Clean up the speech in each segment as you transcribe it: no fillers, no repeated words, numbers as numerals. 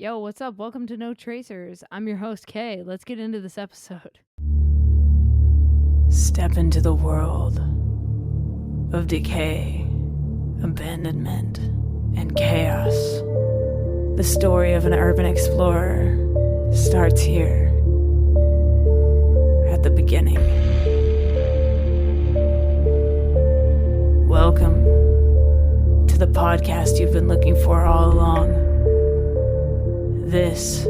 Yo, what's up? Welcome to No Tracers. I'm your host, Kay. Let's get into this episode. Step into the world of decay, abandonment, and chaos. The story of an urban explorer starts here, at the beginning. Welcome to the podcast you've been looking for all along. This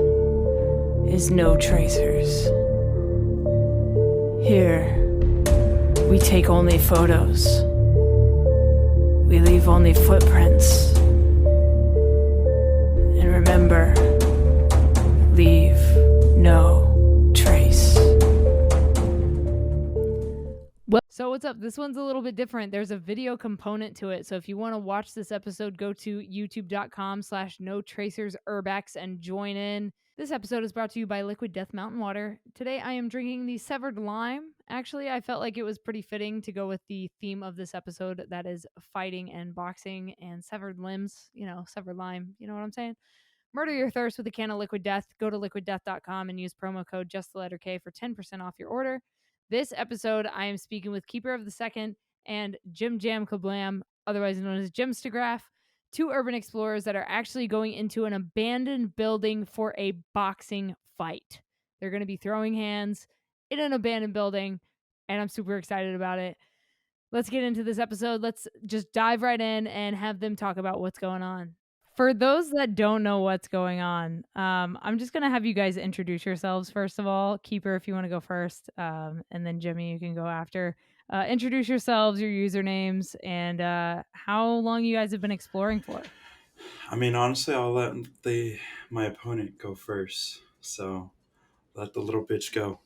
is No Tracers. Here, we take only photos. We leave only footprints. And remember, leave no trace. So what's up? This one's a little bit different. There's a video component to it. So if you want to watch this episode, go to youtube.com/NoTracersUrbex and join in. This episode is brought to you by Liquid Death Mountain Water. Today I am drinking the Severed Lime. Actually, I felt like it was pretty fitting to go with the theme of this episode, that is fighting and boxing and severed limbs. You know, severed lime. You know what I'm saying? Murder your thirst with a can of Liquid Death. Go to liquiddeath.com and use promo code just the letter K for 10% off your order. This episode, I am speaking with Keeper of the Second and JimJamKaBlam, otherwise known as Jimstagraph, two urban explorers that are actually going into an abandoned building for a boxing fight. They're going to be throwing hands in an abandoned building, and I'm super excited about it. Let's get into this episode. Let's just dive right in and have them talk about what's going on. For those that don't know what's going on, I'm just going to have you guys introduce yourselves first of all. Keeper, if you want to go first, and then Jimmy, you can go after. Introduce yourselves, your usernames, and how long you guys have been exploring for. I mean, honestly, I'll let my opponent go first. So let the little bitch go.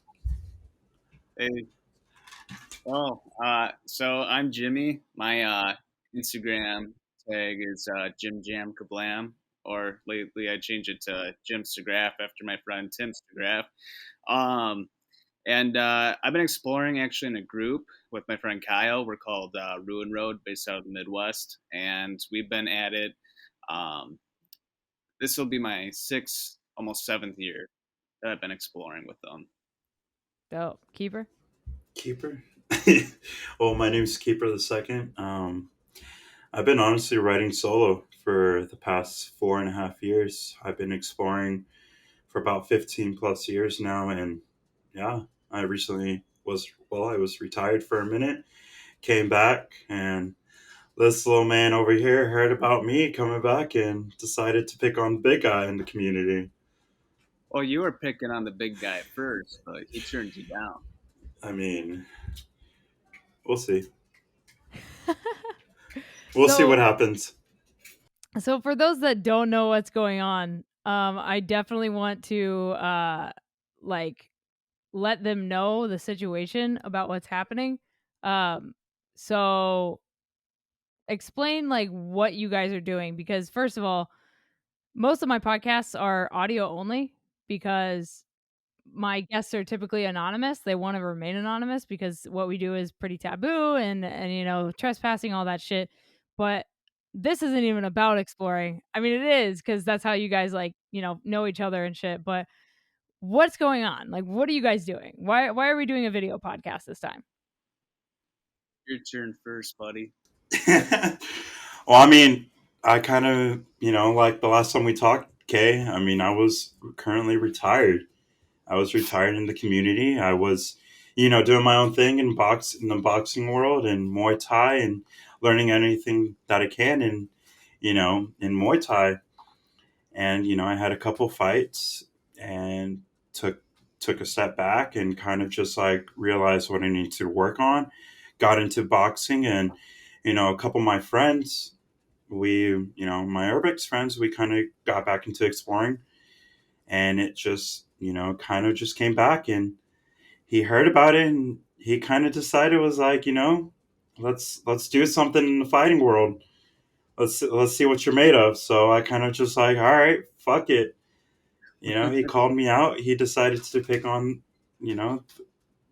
Hey, so I'm Jimmy. My Instagram tag is JimJamKaBlam, or lately I changed it to Jimstagraph after my friend Timstagraph. I've been exploring actually in a group with my friend Kyle. We're called Ruin Road, based out of the Midwest, and we've been at it. This will be my sixth, almost seventh year that I've been exploring with them. Dope. Keeper? Keeper? Well, my name's KeeperoftheSecond. I've been honestly writing solo for the past 4.5 years. I've been exploring for about 15 plus years now, and yeah, I recently I was retired for a minute, came back, and this little man over here heard about me coming back and decided to pick on the big guy in the community. Well, you were picking on the big guy first, but he turned you down. I mean, we'll see. We'll see what happens. So for those that don't know what's going on, I definitely want to let them know the situation about what's happening. So explain what you guys are doing, because first of all, most of my podcasts are audio only because my guests are typically anonymous. They want to remain anonymous because what we do is pretty taboo and trespassing, all that shit. But this isn't even about exploring. I mean, it is, because that's how you guys know each other and shit. But what's going on? Like, what are you guys doing? Why are we doing a video podcast this time? Your turn first, buddy. Well, I mean, I kind of, like the last time we talked, Kay, I mean, I was currently retired. I was retired in the community. I was, doing my own thing in the boxing world and Muay Thai, and learning anything that I can in Muay Thai. And, I had a couple fights and took a step back and kind of just like realized what I need to work on. Got into boxing, and, a couple of my friends, my Urbex friends, we kind of got back into exploring, and it just, kind of just came back, and he heard about it, and he kind of decided, was like, let's do something in the fighting world. Let's see what you're made of. So I kind of just like, all right, fuck it. He called me out. He decided to pick on, the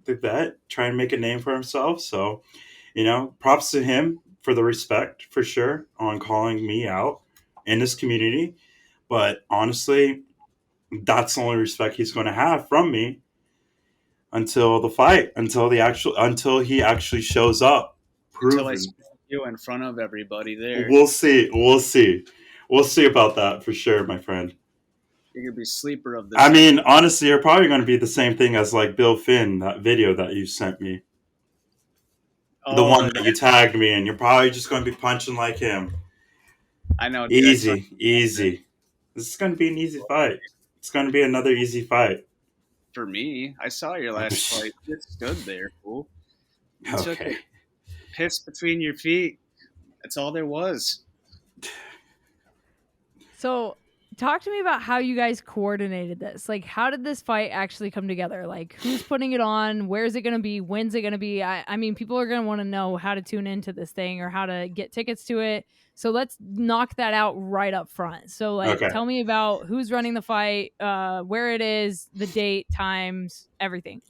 vet, try and make a name for himself. So, props to him for the respect, for sure, on calling me out in this community. But honestly, that's the only respect he's going to have from me until the fight, until he actually shows up, Until I proven. smack you in front of everybody there. We'll see. We'll see. We'll see about that for sure, my friend. You're going to be sleeper of the I mean, second. honestly, you're probably going to be the same thing as like Bill Finn, that video that you sent me, the Oh, one that you tagged me in. You're probably just going to be punching like him. I know, dude. I saw Easy, easy. This is going to be an easy fight. It's going to be another easy fight. for me. I saw your last fight. You just stood there, fool. You took Okay. it. Piss between your feet. That's all there was. So, talk to me about how you guys coordinated this. Like, how did this fight actually come together? Like, who's putting it on? Where's it going to be? When's it going to be? I mean, people are going to want to know how to tune into this thing or how to get tickets to it. So let's knock that out right up front. So, like, Okay. tell me about who's running the fight, where it is, the date, times, everything.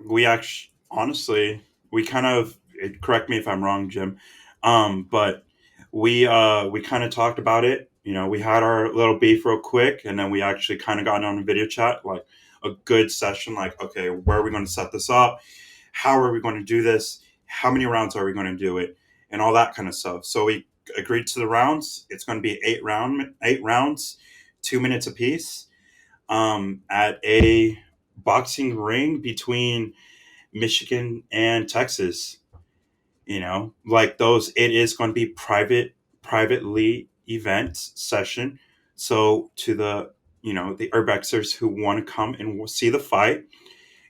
We actually, honestly, we kind of, correct me if I'm wrong, Jim, but we kind of talked about it. You know, we had our little beef real quick, and then we actually kind of got on a video chat, like a good session. Like, okay, where are we going to set this up? How are we going to do this? How many rounds are we going to do it? And all that kind of stuff. So we agreed to the rounds. It's going to be eight rounds, 2 minutes apiece, at a boxing ring between Michigan and Texas. You know, like those, it is going to be privately event session. So to the, the urbexers who want to come and see the fight,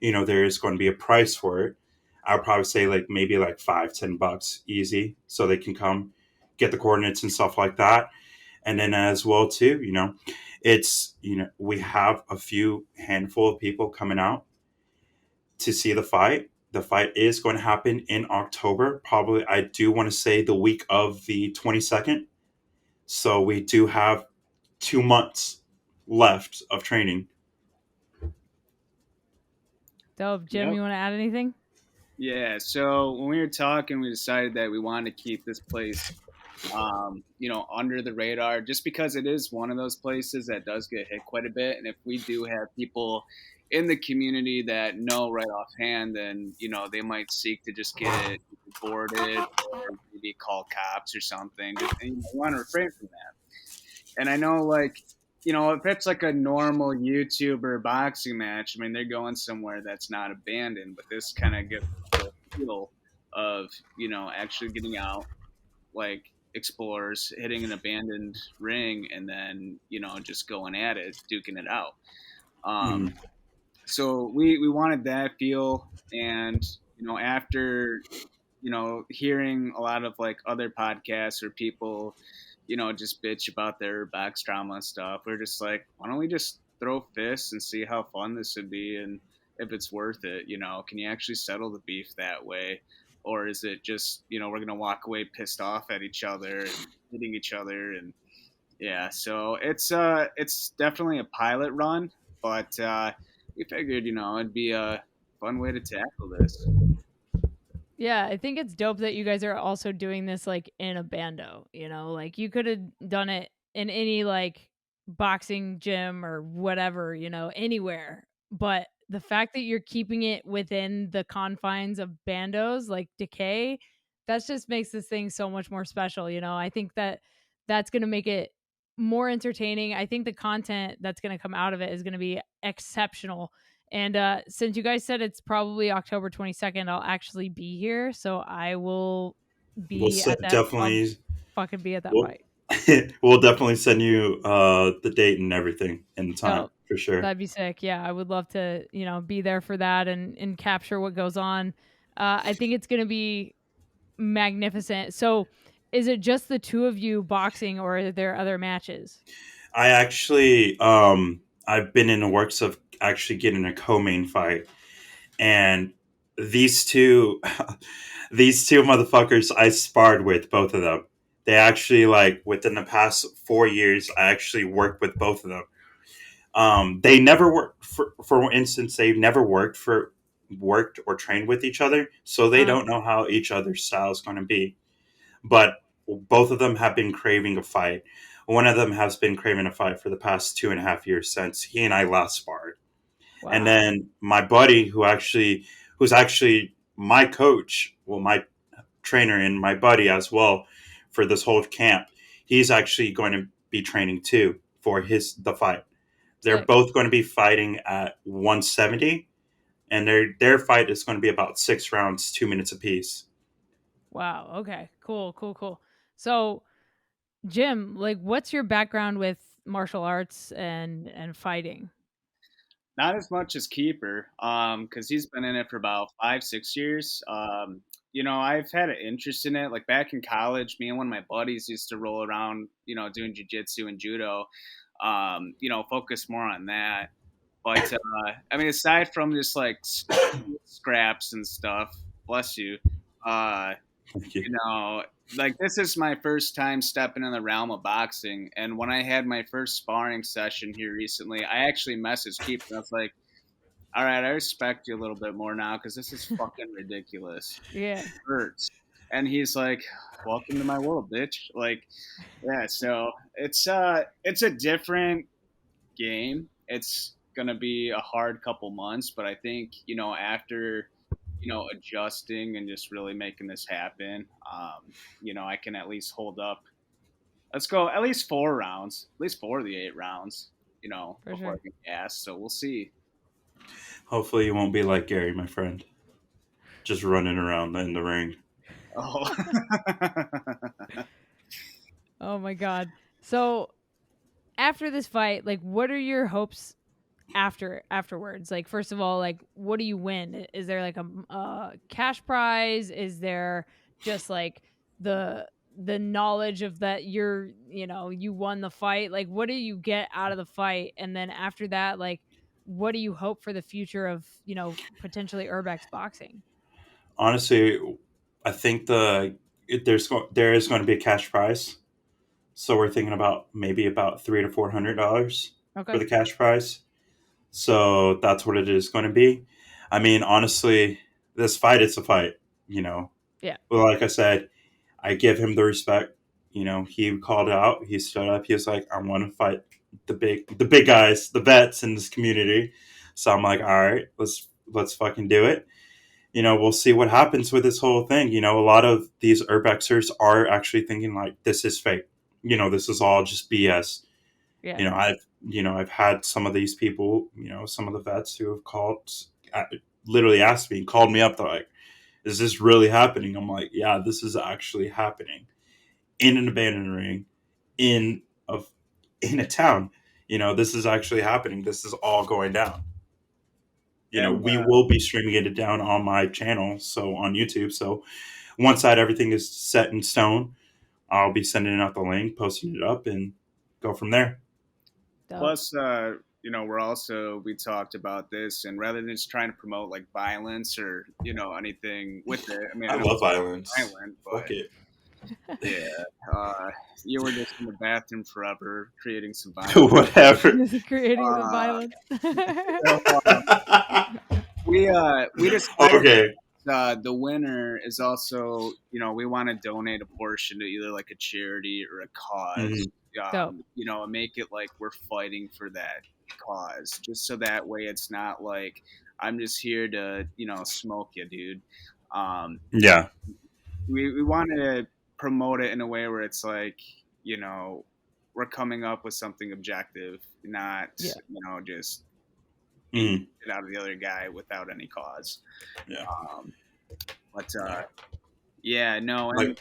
there is going to be a price for it. I'll probably say like maybe like $5-10 easy, so they can come get the coordinates and stuff like that. And then as well too, it's, we have a few handful of people coming out to see the fight. The fight is going to happen in October. Probably, I do want to say the week of the 22nd. So we do have 2 months left of training. Dope. Jim, Yep. you want to add anything? Yeah. So when we were talking, we decided that we wanted to keep this place, under the radar, just because it is one of those places that does get hit quite a bit. And if we do have people in the community that know right offhand, then they might seek to just get it boarded or maybe call cops or something. And we want to refrain from that. And I know, like, if it's like a normal YouTuber boxing match, I mean, they're going somewhere that's not abandoned, but this kind of gives the feel of, actually getting out, like explorers, hitting an abandoned ring, and then, just going at it, duking it out. Mm. So we wanted that feel. And, after, hearing a lot of like other podcasts or people, just bitch about their box drama stuff. We're just like, why don't we just throw fists and see how fun this would be, and if it's worth it? Can you actually settle the beef that way, or is it just we're gonna walk away pissed off at each other and hitting each other? And yeah, so it's definitely a pilot run, but we figured it'd be a fun way to tackle this. Yeah, I think it's dope that you guys are also doing this like in a bando, like you could have done it in any like boxing gym or whatever, anywhere. But the fact that you're keeping it within the confines of bandos like Decay, that just makes this thing so much more special, I think that that's going to make it more entertaining. I think the content that's going to come out of it is going to be exceptional. And since you guys said it's probably October 22nd, I'll actually be here. So I will We'll be at that. definitely, Fucking be at that we'll, fight. we'll definitely send you the date and everything and the time Oh, for sure. that'd be sick. Yeah, I would love to, be there for that and capture what goes on. I think it's going to be magnificent. So is it just the two of you boxing or are there other matches? I actually, I've been in the works of actually getting a co-main fight, and these two, these two motherfuckers, I sparred with both of them. They actually, like, within the past 4 years, I actually worked with both of them. They never worked for instance, they've never worked or trained with each other, so they don't know how each other's style is going to be. But both of them have been craving a fight. One of them has been craving a fight for the past 2.5 years since he and I last sparred. And Wow. then my buddy, who's actually my coach, well, my trainer and my buddy as well for this whole camp, he's actually going to be training too for the fight. They're Sick. both going to be fighting at 170, and their fight is going to be about 6 rounds, 2 minutes apiece. Wow. Okay. Cool. So, Jim, like, what's your background with martial arts and fighting? Not as much as Keeper, because he's been in it for about 5, 6 years. I've had an interest in it. Like back in college, me and one of my buddies used to roll around, doing jujitsu and judo. Focus more on that. But I mean, aside from just like scraps and stuff, bless you. Thank you. Like this is my first time stepping in the realm of boxing. And when I had my first sparring session here recently, I actually messaged Keith and I was like, all right, I respect you a little bit more now because this is fucking ridiculous. Yeah. It hurts. And he's like, welcome to my world, bitch. Like, yeah, so it's a different game. It's gonna be a hard couple months, but I think, after adjusting and just really making this happen, I can at least hold up. Let's go at least 4 rounds, at least 4 of the 8 rounds, For before sure. I get gas. So we'll see. Hopefully, you won't be like Gary, my friend, just running around in the ring. Oh, Oh my god. So, after this fight, like, what are your hopes afterwards? Like, first of all, like, what do you win? Is there like a cash prize? Is there just like the knowledge of that you won the fight? Like, what do you get out of the fight? And then after that, like, what do you hope for the future of potentially Urbex boxing? Honestly, I think there is going to be a cash prize. So we're thinking about maybe about $300 to $400 Okay. for the cash prize. So that's what it is going to be. I mean, honestly, this fight is a fight. Yeah. Well, like I said, I give him the respect. He called out. He stood up. He was like, "I want to fight the big guys, the vets in this community." So I'm like, "All right, let's fucking do it." We'll see what happens with this whole thing. A lot of these urbexers are actually thinking like this is fake. This is all just BS. Yeah. I've had some of these people, some of the vets who have literally asked me, called me up. They're like, "Is this really happening?" I'm like, "Yeah, this is actually happening in an abandoned ring, in a in a town. This is actually happening. This is all going down." and We will be streaming it down on my channel, so on YouTube. So once everything is set in stone, I'll be sending out the link, posting it up, and go from there. Dope. plus, we talked about this, and rather than just trying to promote like violence or anything with it. I mean, I know love it's violence. violent, but Fuck it. yeah, you were just in the bathroom forever creating some violence. Whatever. Just creating the Uh, violence. we decided Okay. the winner is also, we want to donate a portion to either like a charity or a cause. Dope. Make it like we're fighting for that cause, just so that way it's not like I'm just here to smoke you, dude. Yeah. We want to promote it in a way where it's like we're coming up with something objective, not just Mm. get out of the other guy without any cause. Yeah. But yeah, no. And,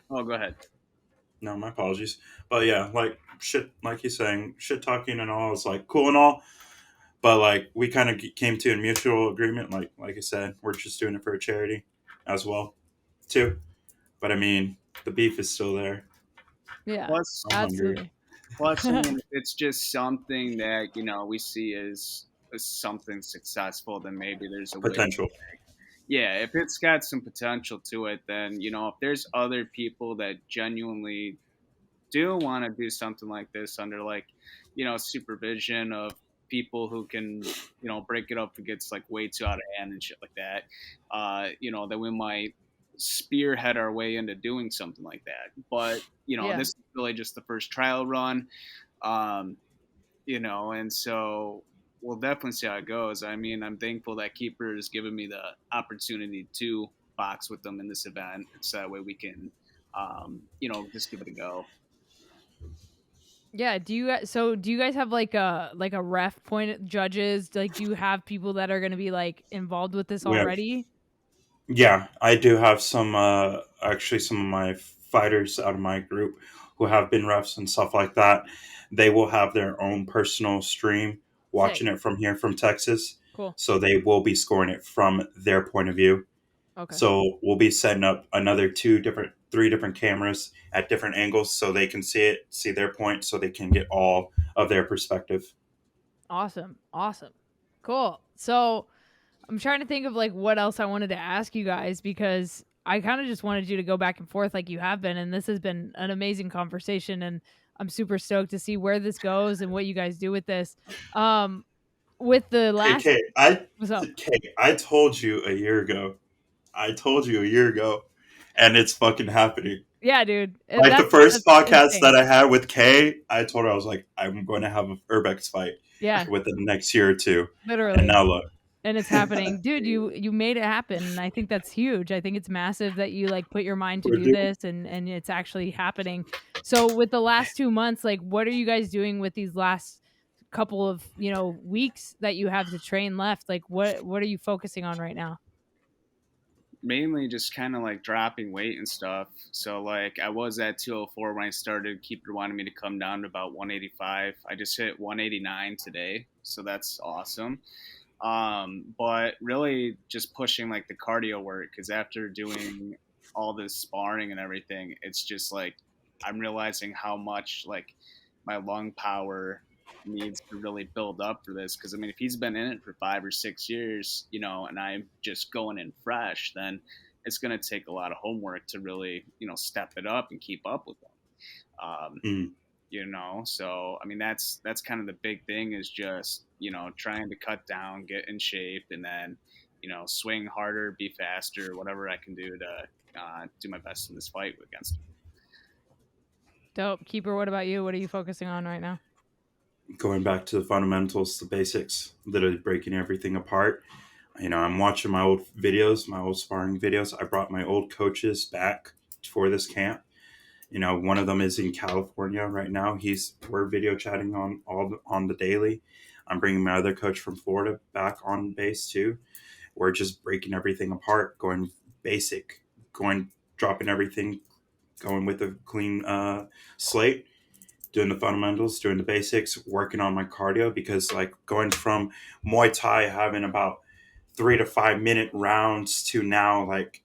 oh, go ahead. No, my apologies. But yeah, like shit, like he's saying, shit talking and all is like cool and all. But like we kind of came to a mutual agreement. Like I said, we're just doing it for a charity as well, too. But I mean, the beef is still there. Yeah. Plus, I'm hungry. Absolutely. plus, I mean, it's just something that we see as something successful. Then maybe there's a way. Potential. Yeah, if it's got some potential to it, then if there's other people that genuinely do want to do something like this under like supervision of people who can break it up if it gets like way too out of hand and shit like that, then we might spearhead our way into doing something like that. But this is really just the first trial run, and so we'll definitely see how it goes. I mean, I'm thankful that Keeper has given me the opportunity to box with them in this event, so that way we can, just give it a go. Yeah. Do you guys have like a ref point judges? Like, do you have people that are going to be like involved with this already? Yeah, I do have some, actually some of my fighters out of my group who have been refs and stuff like that. They will have their own personal stream watching it from here from Texas. Cool. So they will be scoring it from their point of view. Okay. So we'll be setting up another 3 different cameras at different angles so they can see it, see their point, so they can get all of their perspective. Awesome. Cool. So I'm trying to think of like what else I wanted to ask you guys, because I kind of just wanted you to go back and forth like you have been, and this has been an amazing conversation, and I'm super stoked to see where this goes and what you guys do with this. With the last, what's up? I told you a year ago. And it's fucking happening. Yeah, dude. Like the first podcast that I had with Kay, I told her, I was like, I'm going to have an Urbex fight. Yeah. Within the next year or two. Literally. And now look. And it's happening. Dude, you made it happen. And I think that's huge. I think it's massive that you like put your mind to do this and it's actually happening. So with the last 2 months, like what are you guys doing with these last couple of, weeks that you have to train left? Like what are you focusing on right now? Mainly just kind of like dropping weight and stuff. So like I was at 204 when I started. Keeper wanted me to come down to about 185. I just hit 189 today. So that's awesome. But really just pushing like the cardio work, because after doing all this sparring and everything, it's just like I'm realizing how much like my lung power needs to really build up for this. Because I mean, if he's been in it for 5 or 6 years, and I'm just going in fresh, then it's going to take a lot of homework to really step it up and keep up with them. So I mean, that's kind of the big thing, is just trying to cut down, get in shape, and then swing harder, be faster, whatever I can do to do my best in this fight against him. Dope. Keeper, what about you? What are you focusing on right now? Going back to the fundamentals, the basics, literally breaking everything apart. I'm watching my old videos, my old sparring videos. I brought my old coaches back for this camp. One of them is in California right now. We're video chatting on the daily. I'm bringing my other coach from Florida back on base too. We're just breaking everything apart, going basic, dropping everything, going with a clean slate, doing the fundamentals, doing the basics, working on my cardio, because like going from Muay Thai having about 3 to 5 minute rounds to now like,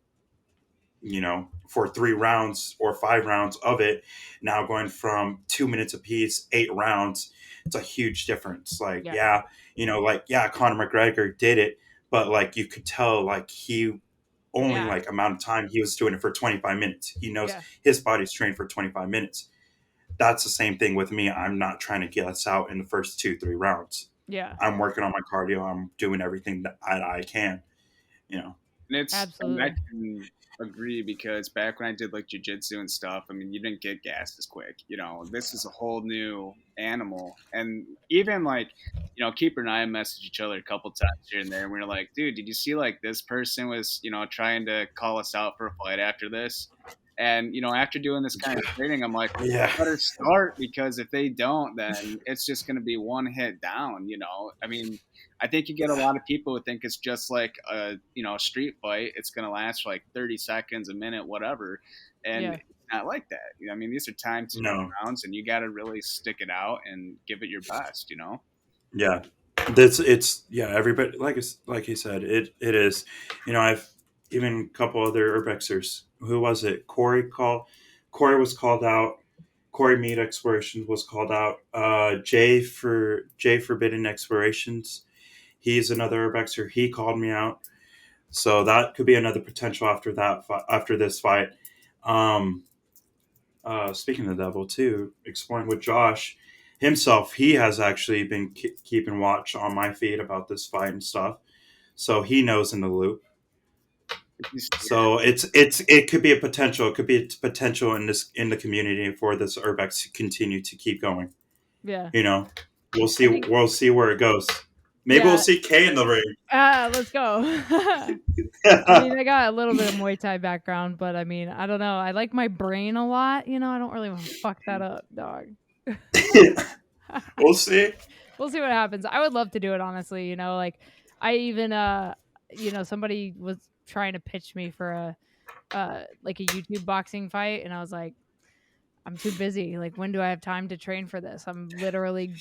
for 3 rounds or 5 rounds of it, now going from 2 minutes apiece, 8 rounds, it's a huge difference. Like, Conor McGregor did it, but like you could tell like he only like amount of time he was doing it for 25 minutes. He knows his body's trained for 25 minutes. That's the same thing with me. I'm not trying to get us out in the first 2-3 rounds. Yeah. I'm working on my cardio. I'm doing everything that I can, And it's, absolutely. I can agree, because back when I did like jiu-jitsu and stuff, I mean, you didn't get gassed as quick. This is a whole new animal. And even like, Keeper and I messaged each other a couple times here and there, and we were like, dude, did you see like this person was, trying to call us out for a fight after this? And, after doing this kind of training, I'm like, well, I better start, because if they don't, then it's just going to be one hit down, I mean, I think you get a lot of people who think it's just like a, street fight. It's going to last for like 30 seconds, a minute, whatever. And it's not like that. I mean, these are timed rounds, and you got to really stick it out and give it your best, Yeah. Everybody, like he said, it is, I've even a couple other urbexers. Who was it? Corey was called out. Corey Mead Explorations was called out. Jay Forbidden Explorations. He's another urbexer. He called me out. So that could be another potential after this fight. Speaking of the devil too, exploring with Josh himself, he has actually been keeping watch on my feed about this fight and stuff. So he knows in the loop. So it could be a potential. It could be a potential in the community for this urbex to continue to keep going. Yeah. You know, we'll see. think- We'll see where it goes. Maybe Yeah. we'll see K in the ring. Let's go. I mean, I got a little bit of Muay Thai background, but I mean, I don't know. I like my brain a lot. You know, I don't really want to fuck that up, dog. We'll see. We'll see what happens. I would love to do it, honestly. You know, like I even, you know, somebody was trying to pitch me for like a YouTube boxing fight, and I was like, I'm too busy. Like, when do I have time to train for this? I'm literally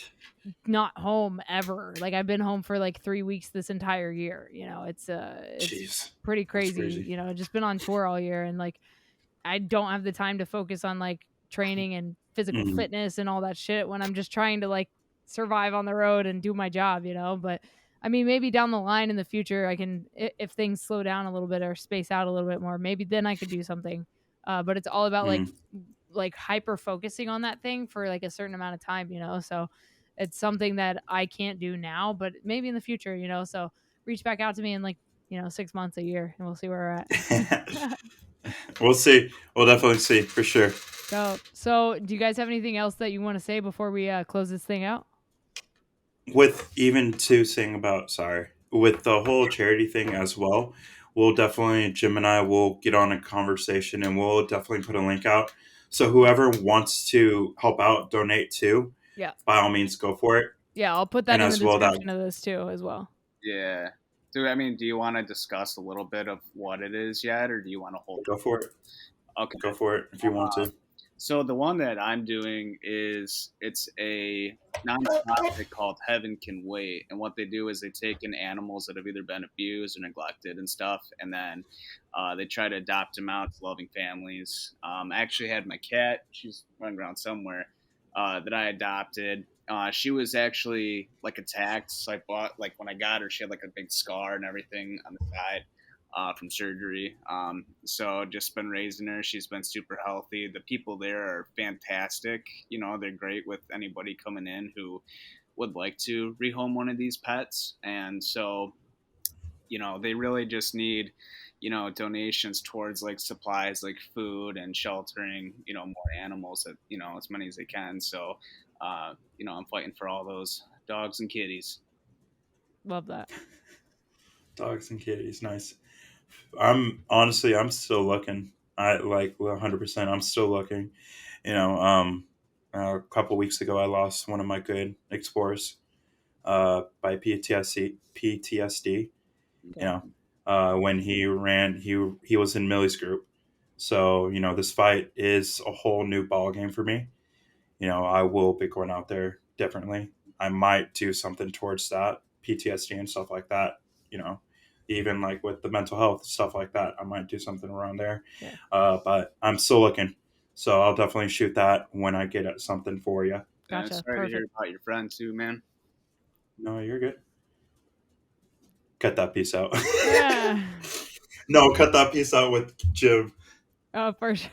not home ever. Like, I've been home for like 3 weeks this entire year. You know, it's Jeez, pretty that's crazy. crazy. You know, I've just been on tour all year, and like I don't have the time to focus on like training and physical fitness and all that shit when I'm just trying to like survive on the road and do my job, you know. But I mean, maybe down the line in the future, I can, if things slow down a little bit or space out a little bit more, maybe then I could do something. But it's all about like hyper focusing on that thing for like a certain amount of time, you know. So it's something that I can't do now, but maybe in the future, you know. So reach back out to me in like, you know, 6 months, a year, and we'll see where we're at. We'll see. We'll definitely see for sure. So do you guys have anything else that you want to say before we close this thing out? With even to saying about with the whole charity thing as well, we'll definitely Jim and I will get on a conversation and we'll definitely put a link out. So whoever wants to help out, donate too, Yeah, by all means, go for it. yeah, I'll put that And in the as well description of this too, as well. Yeah. Do you want to discuss a little bit of what it is yet, or do you want to hold? Go for it. Okay. Go for it if you want to. So the one that I'm doing it's a nonprofit called Heaven Can Wait, and what they do is they take in animals that have either been abused or neglected and stuff, and then they try to adopt them out to loving families. I actually had my cat; she's running around somewhere that I adopted. She was actually like attacked, so I bought like when I got her, she had like a big scar and everything on the side from surgery. So just been raising her. She's been super healthy. The people there are fantastic. You know, they're great with anybody coming in who would like to rehome one of these pets. And so, you know, they really just need, you know, donations towards like supplies like food and sheltering, you know, more animals that, you know, as many as they can. So, you know, I'm fighting for all those dogs and kitties. Love that. Dogs and kitties, nice. I'm still looking. I like 100%. I'm still looking. You know, a couple weeks ago, I lost one of my good explorers by PTSD. PTSD. Okay. You know, when he ran, he was in Millie's group. So you know, this fight is a whole new ball game for me. You know, I will be going out there differently. I might do something towards that PTSD and stuff like that. You know, even like with the mental health stuff like that, I might do something around there. Yeah. But I'm still looking, so I'll definitely shoot that when I get at something for you. Gotcha. Sorry to hear about your friend too, man. No, you're good. Cut that piece out. Yeah. No, cut that piece out with Jim. Oh, for sure.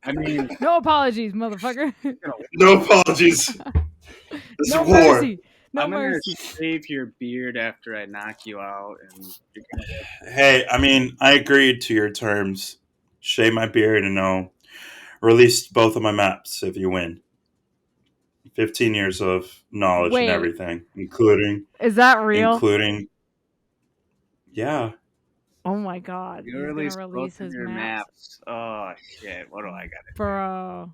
I mean, no apologies, motherfucker. No apologies. This no is war. mercy. No I'm gonna mercy. shave your beard after I knock you out, and you're gonna... Hey, I mean, I agreed to your terms. Shave my beard and I'll release both of my maps if you win. 15 years of knowledge Wait. and everything, including... Is that real? Including... Yeah. Oh my god. You He's gonna release release both of his your maps. Oh shit! What do I got? Bro.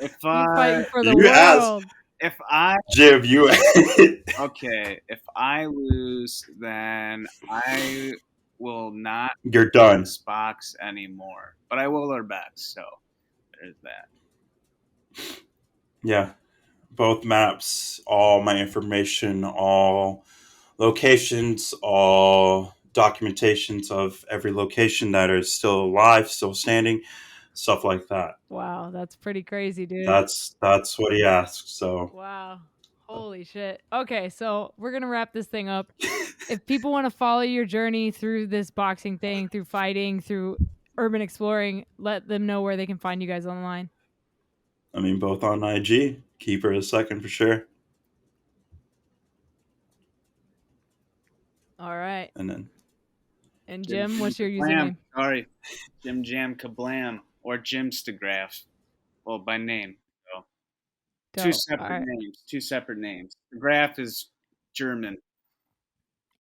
If You're fighting for the You world. if I Jim, you... okay, if I lose, then I will not You're done. this box anymore. But I will Urbex, so there's that. Yeah. Both maps, all my information, all locations, all documentations of every location that is still alive, still standing, stuff like that. Wow, that's pretty crazy, dude. That's what he asked. So wow. Holy shit. Okay, so we're gonna wrap this thing up. If people want to follow your journey through this boxing thing, through fighting, through urban exploring, let them know where they can find you guys online. I mean, both on IG, KeeperoftheSecond for sure. All right. And then And Jim, what's your username? Sorry, JimJamKaBlam or Jimstagraph. Well, by name. So. Two separate names. The graph is German.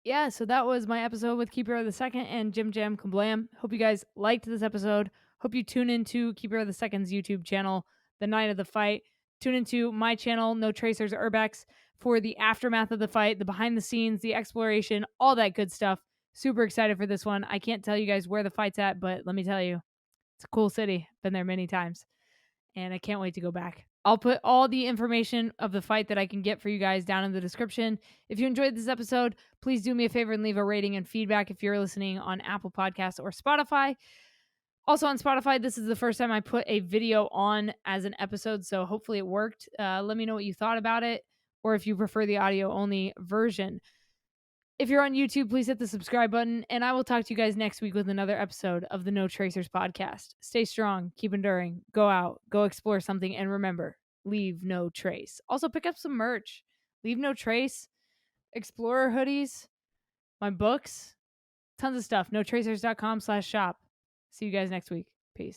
Yeah, so that was my episode with Keeper of the Second and JimJamKaBlam. Hope you guys liked this episode. Hope you tune into Keeper of the Second's YouTube channel the night of the fight. Tune into my channel, No Tracers Urbex, for the aftermath of the fight, the behind the scenes, the exploration, all that good stuff. Super excited for this one. I can't tell you guys where the fight's at, but let me tell you, it's a cool city. Been there many times, and I can't wait to go back. I'll put all the information of the fight that I can get for you guys down in the description. If you enjoyed this episode, please do me a favor and leave a rating and feedback if you're listening on Apple Podcasts or Spotify. Also on Spotify, this is the first time I put a video on as an episode, so hopefully it worked. Let me know what you thought about it, or if you prefer the audio-only version. If you're on YouTube, please hit the subscribe button, and I will talk to you guys next week with another episode of the No Tracers podcast. Stay strong, keep enduring, go out, go explore something, and remember, leave no trace. Also, pick up some merch. Leave no trace, Explorer hoodies, my books, tons of stuff. NoTracers.com/shop. See you guys next week.